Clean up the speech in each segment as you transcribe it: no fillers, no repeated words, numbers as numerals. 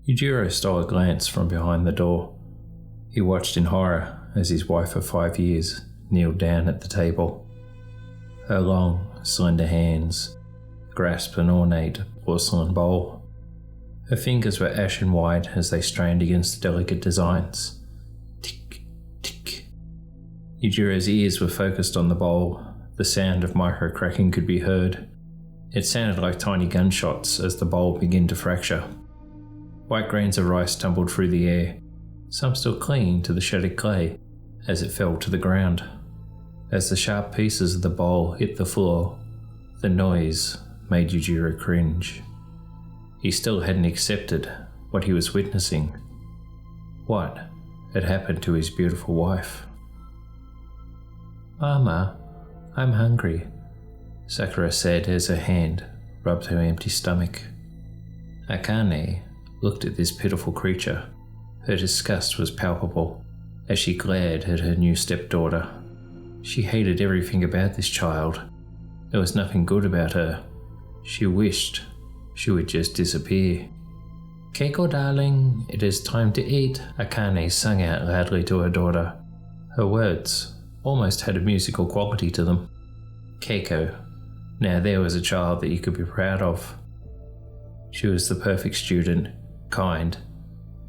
Yujiro stole a glance from behind the door. He watched in horror as his wife of 5 years kneeled down at the table. Her long, slender hands grasped an ornate porcelain bowl. Her fingers were ashen white as they strained against the delicate designs. Tick, tick. Yujiro's ears were focused on the bowl. The sound of micro-cracking could be heard. It sounded like tiny gunshots as the bowl began to fracture. White grains of rice tumbled through the air, some still clinging to the shattered clay as it fell to the ground. As the sharp pieces of the bowl hit the floor, the noise made Yujiro cringe. He still hadn't accepted what he was witnessing. What had happened to his beautiful wife? "Mama, I'm hungry," Sakura said as her hand rubbed her empty stomach. Akane looked at this pitiful creature. Her disgust was palpable as she glared at her new stepdaughter. She hated everything about this child. There was nothing good about her. She wished she would just disappear. "Keiko, darling, it is time to eat," Akane sang out loudly to her daughter. Her words almost had a musical quality to them. Keiko. Now there was a child that you could be proud of. She was the perfect student, kind,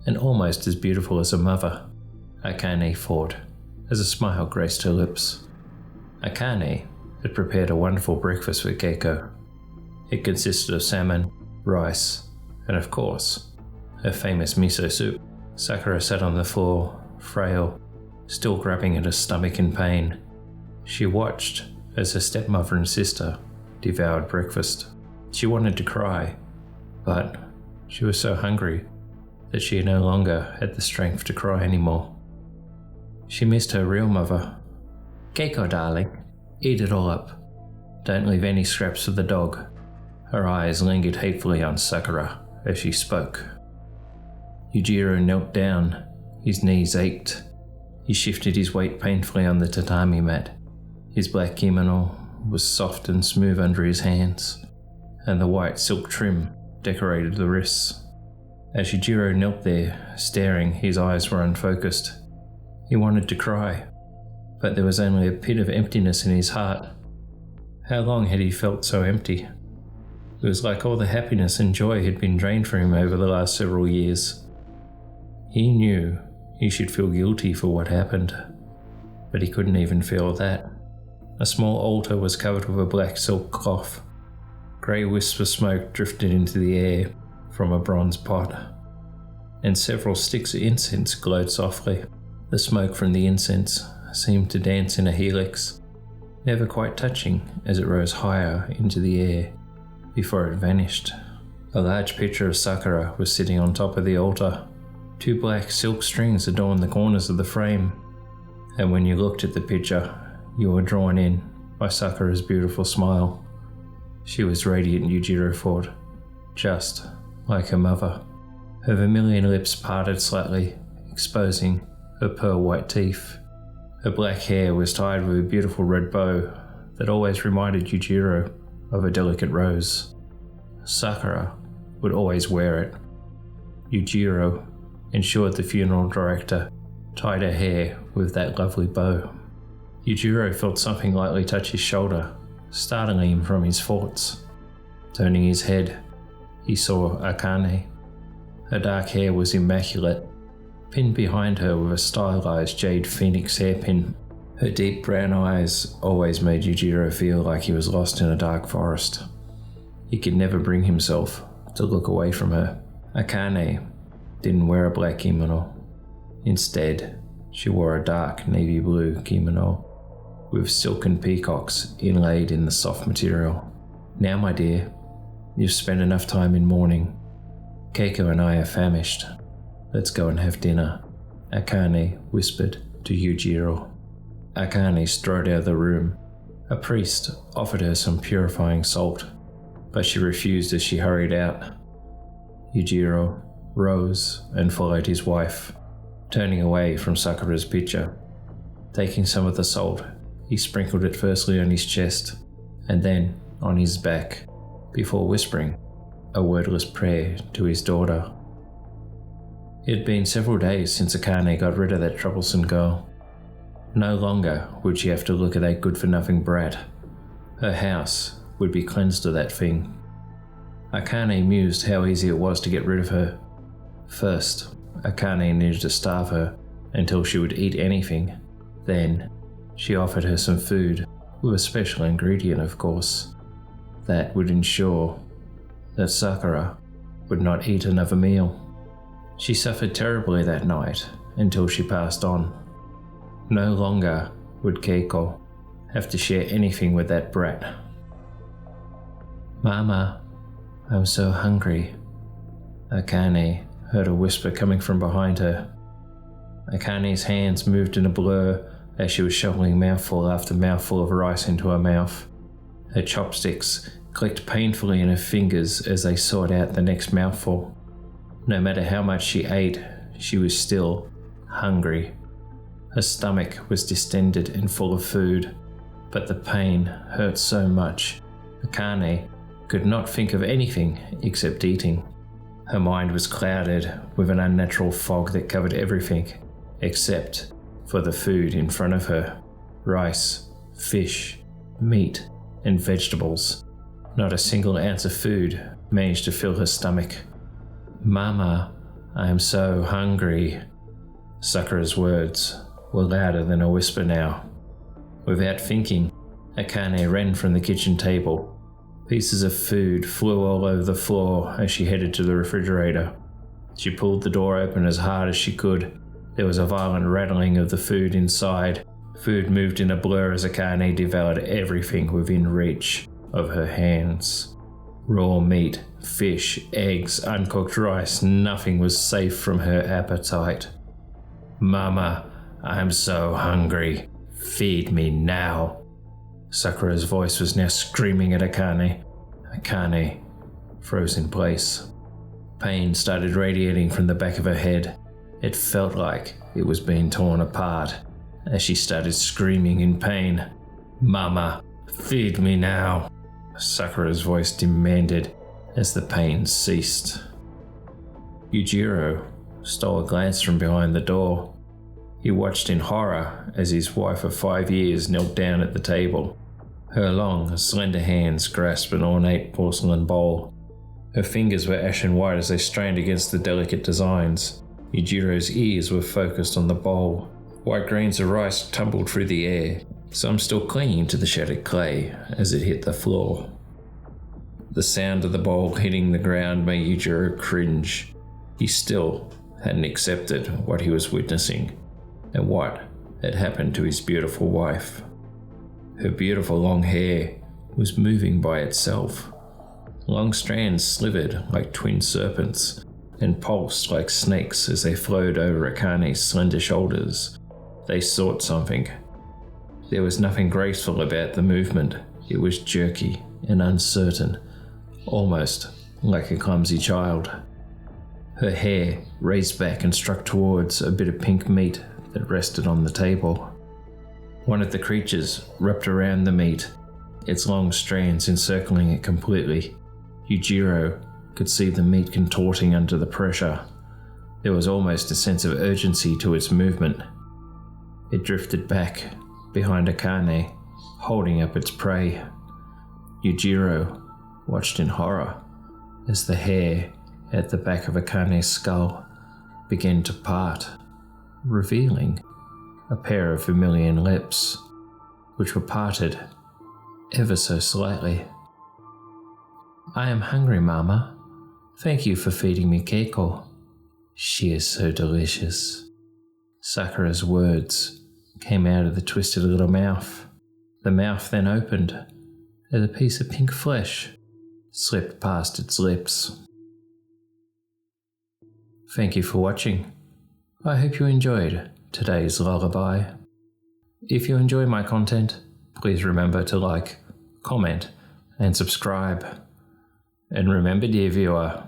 and almost as beautiful as her mother, Akane thought, as a smile graced her lips. Akane had prepared a wonderful breakfast for Keiko. It consisted of salmon, rice, and of course, her famous miso soup. Sakura sat on the floor, frail, still grabbing at her stomach in pain. She watched as her stepmother and sister devoured breakfast. She wanted to cry, but she was so hungry that she no longer had the strength to cry anymore. She missed her real mother. "Keiko, darling, eat it all up. Don't leave any scraps for the dog." Her eyes lingered hatefully on Sakura as she spoke. Yujiro knelt down. His knees ached. He shifted his weight painfully on the tatami mat. His black kimono was soft and smooth under his hands, and the white silk trim decorated the wrists. As Yujiro knelt there, staring, his eyes were unfocused. He wanted to cry, but there was only a pit of emptiness in his heart. How long had he felt so empty? It was like all the happiness and joy had been drained from him over the last several years. He knew he should feel guilty for what happened, but he couldn't even feel that. A small altar was covered with a black silk cloth. Grey wisps of smoke drifted into the air from a bronze pot, and several sticks of incense glowed softly. The smoke from the incense seemed to dance in a helix, never quite touching as it rose higher into the air before it vanished. A large picture of Sakura was sitting on top of the altar. 2 black silk strings adorned the corners of the frame, and when you looked at the picture, you were drawn in by Sakura's beautiful smile. She was radiant, Yujiro thought, just like her mother. Her vermilion lips parted slightly, exposing her pearl-white teeth. Her black hair was tied with a beautiful red bow that always reminded Yujiro of a delicate rose. Sakura would always wear it. Yujiro ensured the funeral director tied her hair with that lovely bow. Yujiro felt something lightly touch his shoulder, startling him from his thoughts. Turning his head, he saw Akane. Her dark hair was immaculate, pinned behind her with a stylized jade phoenix hairpin. Her deep brown eyes always made Yujiro feel like he was lost in a dark forest. He could never bring himself to look away from her. Akane didn't wear a black kimono. Instead, she wore a dark navy blue kimono with silken peacocks inlaid in the soft material. "Now, my dear, you've spent enough time in mourning. Keiko and I are famished. Let's go and have dinner," Akane whispered to Yujiro. Akane strode out of the room. A priest offered her some purifying salt, but she refused as she hurried out. Yujiro rose and followed his wife, turning away from Sakura's picture. Taking some of the salt, he sprinkled it firstly on his chest and then on his back, before whispering a wordless prayer to his daughter. It had been several days since Akane got rid of that troublesome girl. No longer would she have to look at that good-for-nothing brat. Her house would be cleansed of that thing. Akane mused how easy it was to get rid of her. First, Akane needed to starve her until she would eat anything. Then, she offered her some food, with a special ingredient of course, that would ensure that Sakura would not eat another meal. She suffered terribly that night until she passed on. No longer would Keiko have to share anything with that brat. "Mama, I'm so hungry." Akane heard a whisper coming from behind her. Akane's hands moved in a blur as she was shoveling mouthful after mouthful of rice into her mouth. Her chopsticks clicked painfully in her fingers as they sought out the next mouthful. No matter how much she ate, she was still hungry. Her stomach was distended and full of food, but the pain hurt so much, Akane could not think of anything except eating. Her mind was clouded with an unnatural fog that covered everything except for the food in front of her. Rice, fish, meat, and vegetables. Not a single ounce of food managed to fill her stomach. "Mama, I am so hungry." Sakura's words were louder than a whisper now. Without thinking, Akane ran from the kitchen table. Pieces of food flew all over the floor as she headed to the refrigerator. She pulled the door open as hard as she could. There was a violent rattling of the food inside. Food moved in a blur as Akane devoured everything within reach of her hands. Raw meat, fish, eggs, uncooked rice, nothing was safe from her appetite. "Mama, I'm so hungry. Feed me now." Sakura's voice was now screaming at Akane. Akane froze in place. Pain started radiating from the back of her head. It felt like it was being torn apart as she started screaming in pain. "Mama, feed me now," Sakura's voice demanded as the pain ceased. Yujiro stole a glance from behind the door. He watched in horror as his wife of 5 years knelt down at the table. Her long, slender hands grasped an ornate porcelain bowl. Her fingers were ashen white as they strained against the delicate designs. Yujiro's ears were focused on the bowl. White grains of rice tumbled through the air, some still clinging to the shattered clay as it hit the floor. The sound of the bowl hitting the ground made Yujiro cringe. He still hadn't accepted what he was witnessing and what had happened to his beautiful wife. Her beautiful long hair was moving by itself. Long strands slivered like twin serpents and pulsed like snakes as they flowed over Akane's slender shoulders. They sought something. There was nothing graceful about the movement. It was jerky and uncertain, almost like a clumsy child. Her hair raised back and struck towards a bit of pink meat that rested on the table. One of the creatures wrapped around the meat, its long strands encircling it completely. Yujiro could see the meat contorting under the pressure. There was almost a sense of urgency to its movement. It drifted back behind Akane, holding up its prey. Yujiro watched in horror as the hair at the back of Akane's skull began to part, revealing a pair of vermilion lips, which were parted ever so slightly. "I am hungry, Mama. Thank you for feeding me Keiko. She is so delicious." Sakura's words came out of the twisted little mouth. The mouth then opened as a piece of pink flesh slipped past its lips. Thank you for watching. I hope you enjoyed today's lullaby. If you enjoy my content, please remember to like, comment, and subscribe. And remember, dear viewer,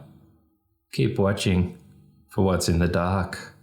keep watching for what's in the dark.